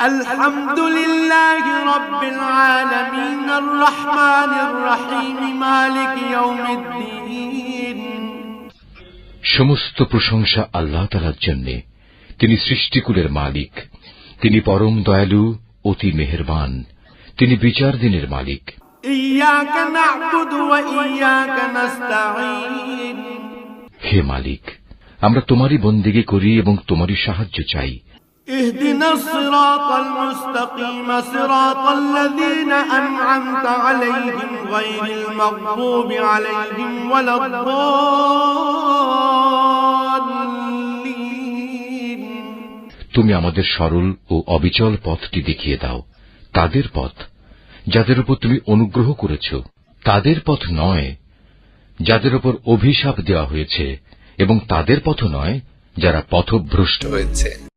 আলহামদুলিল্লাহি রাব্বিল আলামিন আর রহমানির রহিম মালিক ইয়াউমিদ্দিন। সমস্ত প্রশংসা আল্লাহ তাআলার জন্য। তিনি সৃষ্টিকুলের মালিক। তিনি পরম দয়ালু, অতি মেহেরবান। তিনি বিচার দিনের মালিক। ইয়াকা না'বুদু ওয়া ইয়াকা নাস্তাঈন। হে মালিক, আমরা তোমারই বন্দেগী করি এবং তোমারই সাহায্য চাই। ইহদিনাস সিরাতাল মুস্তাকিম সিরাতাল্লাযীনা আন'আমতা আলাইহিম গায়রিল মাগদুবি আলাইহিম ওয়ালাদ-দাল্লিন। তুমি আমাদের সরল ও অবিচল পথটি দেখিয়ে দাও, তাদের পথ যাদের উপর তুমি অনুগ্রহ করেছ, তাদের পথ নয় যাদের উপর অভিশাপ দেওয়া হয়েছে, এবং তাদের পথ নয় যারা পথভ্রষ্ট হয়েছে।